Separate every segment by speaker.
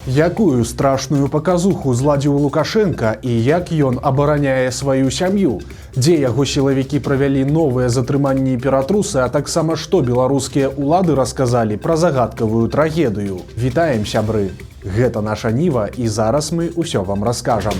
Speaker 1: Якую страшную паказуху зладзіў Лукашенко і як ён абараняе сваю сям'ю? Дзе яго сілавікі правялі новыя затрыманні імператрусы, а таксама што беларускія ўлады расказалі пра загадкавую трагедыю? Вітаем, сябры! Гэта наша Ніва, і зараз мы ўсё вам раскажам.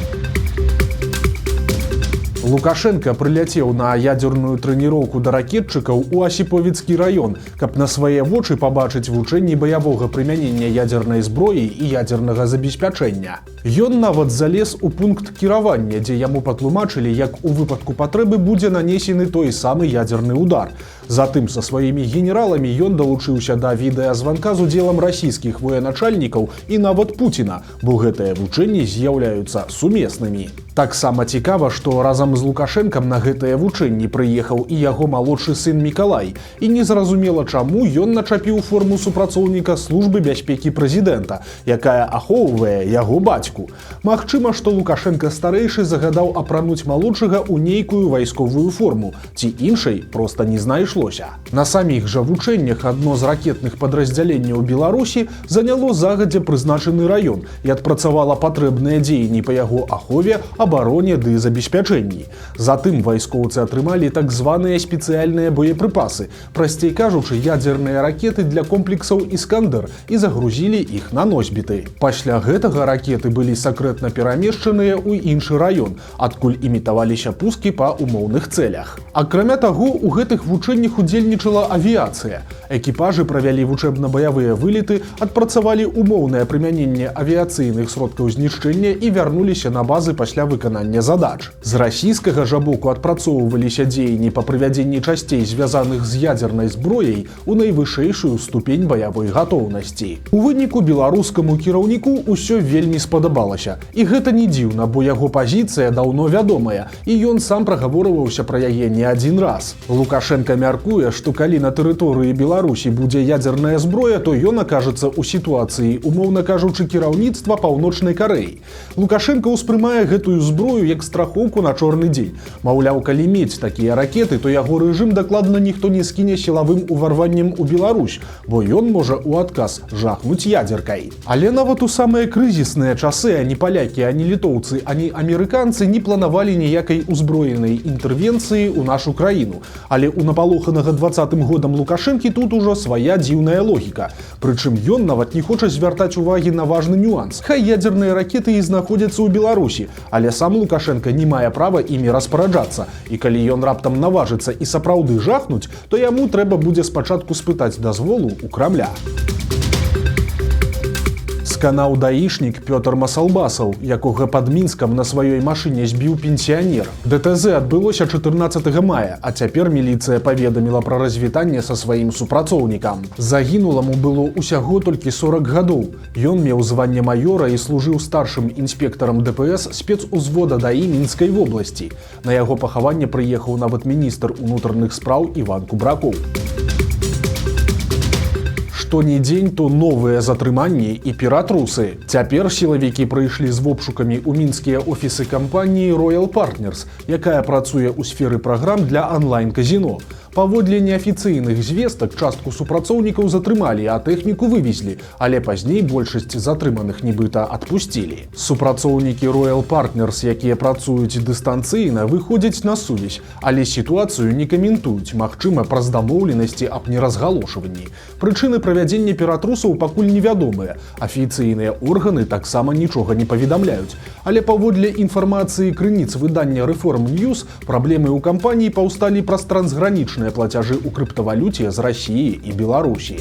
Speaker 1: Лукашенко прыляцеў на ядзерную трэніроўку да ракетчыкаў у Асіповіцкі раён, каб на свае вочы пабачыць вучэнні баявога прымянення ядзернай зброі і ядзернага забеспячэння. Ён нават залез у пункт кіравання, дзе яму патлумачылі, як у выпадку патрэбы будзе нанесены той самы ядзерны удар. Затым са сваімі генераламі ён далучыўся да відэазванка з удзелам расійскіх военачальнікаў і нават Пуціна, бо гэтыя вучэнні з'яўляюцца сумеснымі. Таксама цікава, што разам з Лукашэнкам на гэтыя вучэнні прыехаў і яго малодшы сын Мікалай, і незразумела чаму ён начапіў форму супрацоўніка службы бяспекі прэзідэнта, якая ахоўвае яго бацьку. Магчыма, што Лукашенко старэйшы загадаў апрануць малодшага ў нейкую вайсковую форму, ці іншай проста не знайшлося. На саміх жа вучэннях адно з ракетных падраздзяленняў Беларусі заняло загадзя прызначаны раён і адпрацавала патрэбныя дзеянні па яго ахове, абароне ды забеспячэнні. Затым вайскоўцы атрымалі так званыя спецыяльныя боепрыпасы, прасцей кажучы, ядзерныя ракеты для комплексаў «Іскандер» і загрузілі іх на носьбіты. Пасля гэтага ракеты былі сакрэтна перамешчаныя ў іншы раён, адкуль імітаваліся пускі па умоўных цэлях. Акрамя таго, у гэтых вучэннях удзельнічала авіяцыя. Экіпажы правялі вучэбна-баявыя вылеты, адпрацавалі умоўнае прымяненне авіяцыйных сродкаў знішчэння і вярнуліся на базы пасля выканання задач. З расійскага жа боку адпрацоўваліся дзеянні па прывядзенні часцей, звязаных з ядзернай зброяй, у найвышэйшую ступень баявой гатоўнасці. У выніку беларускаму кіраўніку ўсё вельмі спадабалася. І гэта не дзіўна, бо яго пазіцыя даўно вядомая, і ён сам прагаворваўся пра яе не адзін раз. Лукашенко мяркуе, што калі на тэрыторыі Беларусі будзе ядзерная зброя, то ён акажацца ў сітуацыі, умоўна кажучы, кіраўніцтва Паўночнай Карэі. Лукашенко ўспрымае гэтую зброю як страхоўку на чорны дзень. Маўляў, калі мець такія ракеты, то яго рэжым дакладна ніхто не скіне сілавым уварваннем у Беларусь, бо ён можа ў адказ жахнуць ядзеркай. Але нават у самыя крызісныя часы ані палякі, ані літоўцы, ані амерыканцы не планавалі ніякай узброенай інтэрвенцыі ў нашу краіну. Але ў напалоханага 20-м годам Лукашэнкі тут ужо свая дзіўная логіка. Прычым ён нават не хоча звяртаць увагі на важны нюанс. Хай ядзерныя ракеты і знаходзяцца ў Беларусі, але сам Лукашенко не мае права імі распараджацца. І калі ён раптам наважыцца і сапраўды жахнуць, то яму трэба будзе спачатку спытаць дазволу ў Крамля. Сканаў даішнік Пётр Масалбасаў, якога пад Мінскам на сваёй машыне збіў пенсіянер. ДТЗ адбылося 14 мая, а цяпер міліцыя паведаміла пра развітанне са сваім супрацоўнікам. Загінуламу было ўсяго толькі 40 гадоў. Ён меў званне маёра і служыў старшым інспектарам ДПС спецузвода ДАІ Мінскай вобласці. На яго пахаванне прыехаў нават міністр унутраных спраў Іван Кубракоў. Што не дзень, то новыя затрыманні і ператрусы. Цяпер сілавікі прыйшлі з вобшукамі ў мінскія офісы кампаніі Royal Partners, якая працуе ў сферы праграм для онлайн-казіно. Паводле неафіцыйных звестак, частку супрацоўнікаў затрымалі, а тэхніку вывезлі, але пазней большасць затрыманых нібыта адпусцілі. Супрацоўнікі Royal Partners, якія працуюць дыстанцыйна, выходзяць на сувязь, але сітуацыю не каментуюць, магчыма, праз дамоўленасці аб неразгалошванні. Прычыны правядзення ператрусаў пакуль невядомыя. Афіцыйныя органы таксама нічога не паведамляюць. Але паводле інфармацыі крыніц выдання Reform News, праблемы ў кампаніі паўсталі праз трансгранічныя плацяжы ў крыптавалюце з Расіі і Беларусі.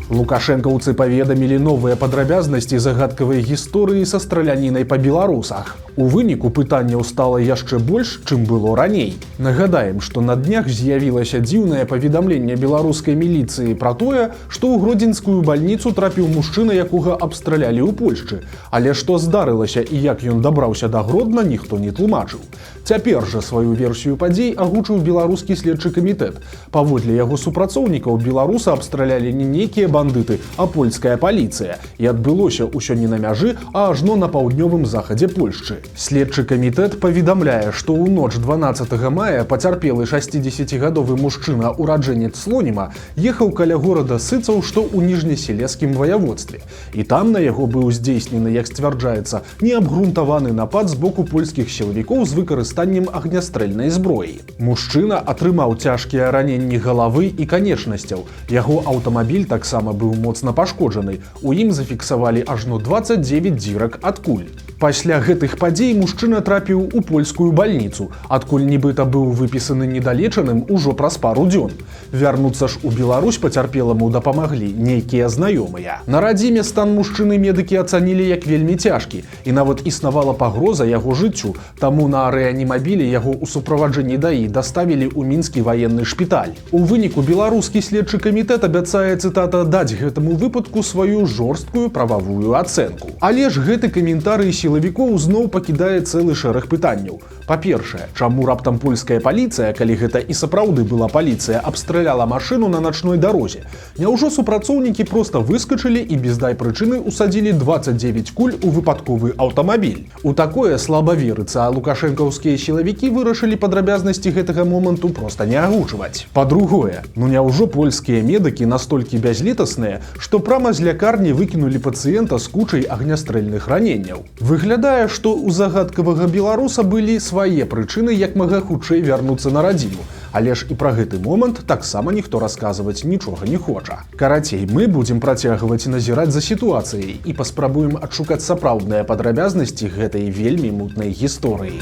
Speaker 1: Лукашэнкаўцы паведамілі новыя падрабязнасці загадкавай гісторыі са стралянінай па беларусах. У выніку пытанняў стала яшчэ больш, чым было раней. Нагадаем, што на днях з'явілася дзіўнае паведамленне беларускай міліцыі пра тое, што ў гродзенскую бальніцу трапіў мужчына, якога абстралялі ў Польшчы. Але што здарылася і як ён дабраўся да Гродна, ніхто не тлумачыў. Цяпер жа сваю версію падзей агучыў беларускі следчы камітэт. Паводле яго супрацоўнікаў беларуса абстралялі не нейкія бандыты, а польская паліцыя. І адбылося ўсё не на мяжы, а ажно на паўднёвым захадзе Польшчы. Следчы камітэт паведамляе, што ў ноч 12 мая пацярпелы 60гадовы мужчына, ураджэнец Слоніма, ехаў каля горада Сыцаў, што ў ніжнесілезскім ваяводстве. І там на яго быў здзейснены, як сцвярджаецца, неабгрунтаваны напад з боку польскіх сілавікоў з выкарыстаннем агнястрэльнай зброі. Мужчына атрымаў цяжкія раненні галавы і канечнасцяў. Яго аўтамабіль таксама быў моцна пашкоджаны. У ім зафіксавалі ажно 29 дзірак ад куль. Пасля гэтых падзей мужчына трапіў у польскую бальніцу, адкуль нібыта быў выпісаны недалечаным ужо праз пару дзён. Вярнуцца ж у Беларусь пацярпеламу дапамаглі нейкія знаёмыя. На радзіме стан мужчыны медыкі ацанілі як вельмі цяжкі, і нават існавала пагроза яго жыццю, таму на рэанімабілі яго ў суправаджэнні ДАІ даставілі ў мінскі ваенны шпіталь. У выніку беларускі следчы камітэт абяцае, цытата, даць гэтаму выпадку сваю жорсткую прававую ацэнку. Але ж гэты каментарый сілавікоў зноў пакідае цэлы шэраг пытанняў. Па-першае, чаму раптам польская паліцыя, калі гэта і сапраўды была паліцыя, абстраляла машыну на начной дарозе? Няўжо супрацоўнікі проста выскачылі і без дай прычыны усадзілі 29 куль у выпадковы аўтамабіль? У такое слаба верыцца, а лукашэнкаўскія сілавікі вырашылі падрабязнасці гэтага моманту проста не агучваць. Па-другое, няўжо польскія медыкі настолькі бязлітасныя, што прама з лякарні выкінулі пацыента з кучай агнястрэльных раненняў? Выглядае, што ў загадкавага беларуса былі свае прычыны як мага хутчэй вярнуцца на радзіму. Але ж і пра гэты момант таксама ніхто расказваць нічога не хоча. Карацей, мы будзем працягваць назіраць за сітуацыяй і паспрабуем адшукаць сапраўдныя падрабязнасці гэтай вельмі мутнай гісторыі.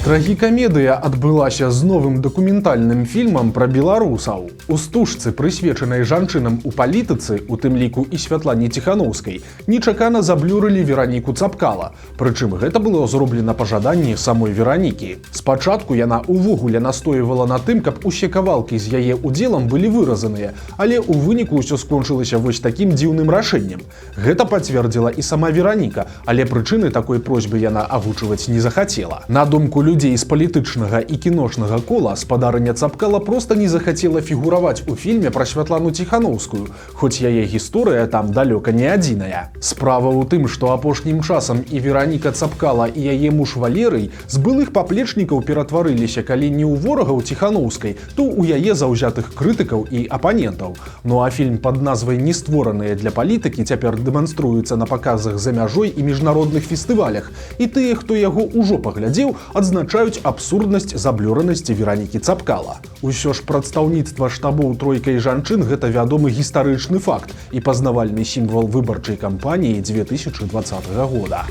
Speaker 1: Трагікамедыя адбылася з новым дакументальным фільмам пра беларусаў. У стужцы, прысвечанай жанчынам у палітыцы, у тым ліку і Святлане Ціханаўскай, нечакана заблюрылі Вераніку Цапкала. Прычым гэта было зроблена па жаданні самой Веранікі. Спачатку яна увогуле настойвала на тым, каб усе кавалкі з яе удзелам былі выразаныя, але ў выніку ўсё скончылася вось такім дзіўным рашэннем. Гэта пацвердзіла і сама Вераніка, але прычыны такой просьбы яна агучваць не захацела. На думку людзей з палітычнага і кіношнага кола, спадарыня Цапкала проста не захацела фігураваць у фільме пра Святлану Ціханаўскую, хоць яе гісторыя там далёка не адзіная. Справа ў тым, што апошнім часам і Вераніка Цапкала, і яе муж Валерый з былых паплечнікаў ператварыліся, калі не ў ворагаў Ціханаўскай, то ў яе заўзятых крытыкаў і апанентаў. Ну а фільм пад назвай «Не створаныя для палітыкі» цяпер дэманструецца на паказах за мяжой і міжнародных фестывалях, і тыя, хто яго ўжо паглядзеў, адзначаюць абсурднасць заблюранасці Веранікі Цапкала. Усё ж прадстаўніцтва штабоў тройкай жанчын – гэта вядомы гістарычны факт і пазнавальны сімвал выбарчай кампаніі 2020 года.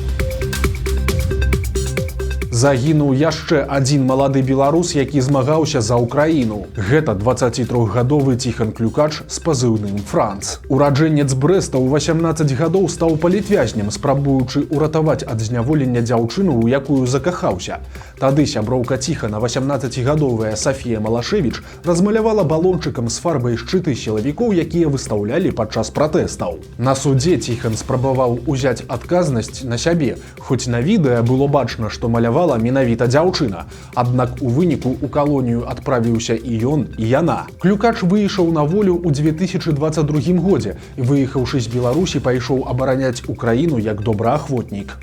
Speaker 1: Загінуў яшчэ адзін малады беларус, які змагаўся за ўкраіну. Гэта 23гадовы Ціхан Клюкач з пазыўным «Франц». Ураджэнец Брэста ў 18 гадоў стаў палітвязнем, спрабуючы ўратаваць ад зняволення дзяўчыну, у якую закахаўся. Тады сяброўка Ціхана, 18гадовая Сафія Малашевіч, размалявала балончыкам з фарбай шчыты сілавікоў, якія выстаўлялі падчас пратэстаў. На судзе Ціхан спрабаваў узяць адказнасць на сябе, хоць на відэа было бачна, што малявала менавіта дзяўчына. Аднак у выніку ў калонію адправіўся і ён, і яна. Клюкач выйшаў на волю ў 2022 годзе і, выехаўшы з Беларусі, пайшоў абараняць Украіну як добраахвотнік.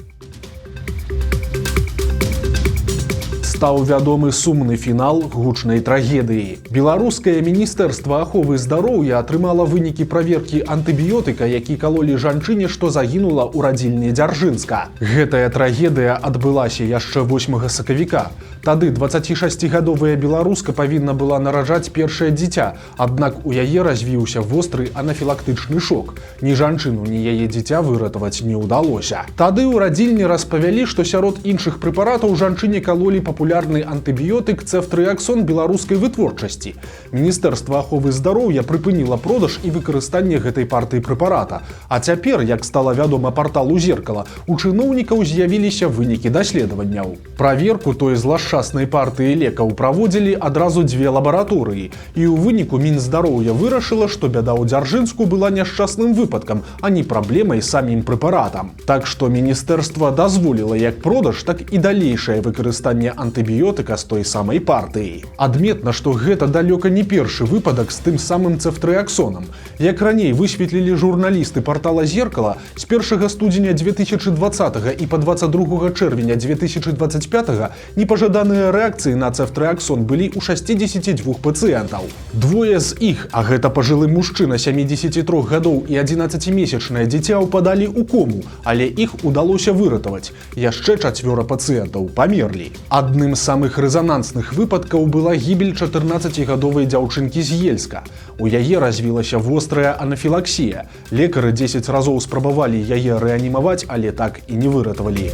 Speaker 1: Стаў вядомы сумны фінал гучнай трагедыі. Беларускае міністэрства аховы здароўя атрымала вынікі праверкі антыбіётыка, які калолі жанчыне, што загінула ў радзільні Дзяржынска. Гэтая трагедыя адбылася яшчэ 8 сакавіка. Тады 26гадовая беларуска павінна была нараджаць першае дзіця, аднак у яе развіўся востры анафілактычны шок. Ні жанчыну, ні яе дзіця выратаваць не ўдалося. Тады ў радзільні распавялі, што сярод іншых прэпаратаў жанчыне калолі папулярны антыбіётык цэфтрыаксон беларускай вытворчасці. Міністэрства аховы здароўя прыпыніла продаж і выкарыстанне гэтай партыі прэпарата. А цяпер, як стала вядома парталу «Зеркала», у чыноўнікаў з'явіліся вынікі даследаванняў. Праверку той злашчаснай партыі лекаў праводзілі адразу 2 лабараторыі. І ў выніку Мінздароўя вырашыла, што бяда ў Дзяржынску была няшчасным выпадкам, а не праблемай самім прэпаратам. Так што міністэрства дазволіла як продаж, так і далейшае выкарыстанне антыбіётыка антыбіётыка з той самай партыі. Адметна, што гэта далёка не першы выпадак з тым самым цефтрыаксонам. Як раней высветлілі журналісты партала «Зеркало», з 1 студзеня 2020 і па 22 чэрвеня 2025 непажаданыя рэакцыі на цефтрыаксон былі ў 62 пацыентаў. Двое з іх, а гэта пажылы мужчына 73 гадоў і 11-месячнае дзіця, упадалі ў кому, але іх удалося выратаваць. Яшчэ 4 пацыентаў памерлі. Адным з самых рэзанансных выпадкаў была гібель 14-гадовай дзяўчынкі з Ельска. У яе развілася вострая анафілаксія. Лекары 10 разоў спрабавалі яе рэанімаваць, але так і не выратавалі.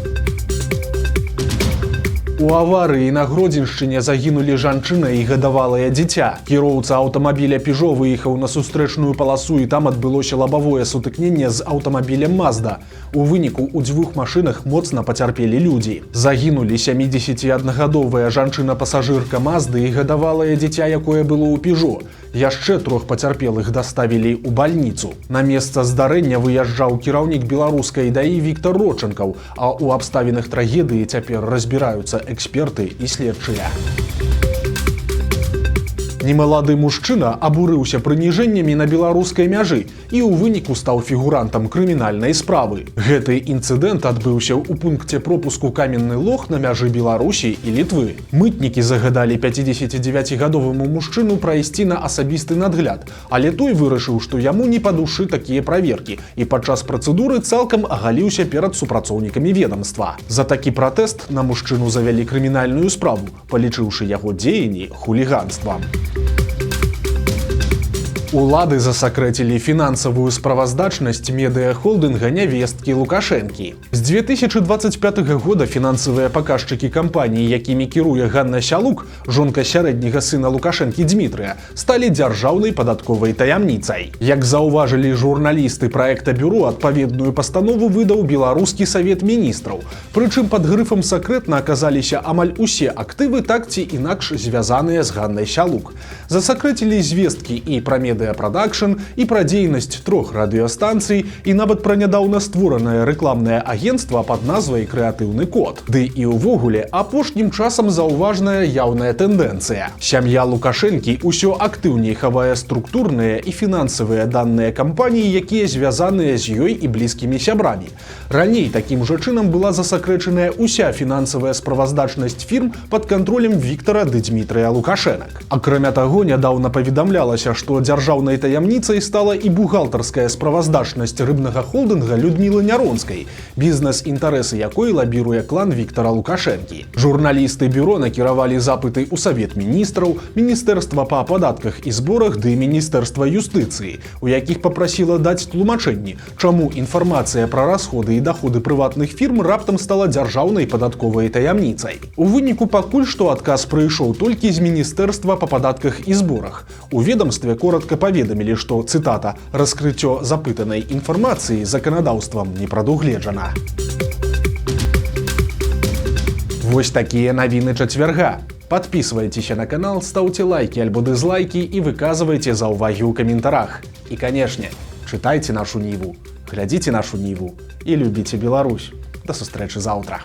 Speaker 1: У аварыі на Гродзеншчыне загінулі жанчына і гадавалае дзіця. Кіроўца аўтамабіля «Пежо» выехаў на сустрэчную паласу, і там адбылося лабавое сутыкненне з аўтамабілем «Мазда». У выніку ў 2 машынах моцна пацярпелі людзі. Загінулі 71-гадовая жанчына-пасажырка «Мазды» і гадавалае дзіця, якое было ў «Пежо». Яшчэ 3 пацярпелых даставілі ў бальніцу. На месца здарэння выязджаў кіраўнік беларускай ДАІ Віктор Родченкаў, а ў абставінах трагедыі цяпер разбіраюцца эксперты і следчыя. Немалады мужчына абурыўся прыніжэннямі на беларускай мяжы і ў выніку стаў фігурантам крымінальнай справы. Гэты інцыдэнт адбыўся ў пункце пропуску Каменны Лог на мяжы Беларусі і Літвы. Мытнікі загадалі 59-гадоваму мужчыну прайсці на асабісты надгляд, але той вырашыў, што яму не па душы такія праверкі, і падчас працэдуры цалкам агаліўся перад супрацоўнікамі ведамства. За такі пратэст на мужчыну завялі крымінальную справу, палічыўшы яго дзеянні хуліганствам. Улады засакрэцілі фінансавую справаздачнасць медыахолдынга «Нявесткі Лукашэнкі». З 2025 года фінансавыя паказчыкі кампаніі, якімі кіруе Ганна Сялук, жонка сярэдняга сына Лукашэнкі Дмітрыя, сталі дзяржаўнай падатковай таямніцай. Як заўважылі журналісты праекта бюро, адпаведную пастанову выдаў Беларускі савет міністраў. Прычым пад грыфам «сакрэтна» аказаліся амаль усе актывы, так ці інакш звязаныя з Ганнай Сялук. Засакрэцілі звесткі і пра медыапрадакшн, і пра дзейнасць 3 радыёстанцый, і нават пра нядаўна створанае рэкламнае агенцтва пад назвай «Крэатыўны код». Ды і ўвогуле апошнім часам заўважная яўная тэндэнцыя. Сям'я Лукашэнкі ўсё актыўней хавае структурныя і фінансавыя даныя кампаніі, якія звязаныя з ёй і блізкімі сябрамі. Раней такім жа чынам была засакрэчаная ўся фінансавая справаздачнасць фірм пад кантролем Віктара ды Дмітрыя Лукашэнак. Акрамя таго, нядаўна паведамлялася, што дзяржаўнай таямніцай стала і бухгалтарская справаздачнасць рыбнага холдынга Людмілы Няронскай, бізнес-інтарэсы якой лабіруе клан Віктара Лукашэнкі. Журналісты бюро накіравалі запыты ў Савет міністраў, Міністэрства па падатках і зборах ды Міністэрства юстыцыі, у якіх папрасіла даць тлумачэнні, чаму інфармацыя пра расходы і даходы прыватных фірм раптам стала дзяржаўнай падатковай таямніцай. У выніку пакуль што адказ прыйшоў толькі з Міністэрства па падатках і зборах. У ведамстве коротка паведамілі, што, цытата, «раскрыццё запытанай інфармацыі заканадаўствам не прадугледжана». Вось такія навіны чацвярга. Подписывайтеся на канал, ставьте лайки альбо дизлайки и выказывайте заўвагі ў каментарах. И, конечно, читайте нашу Ніву, глядите нашу Ніву и любите Беларусь. До сустрэчы заўтра.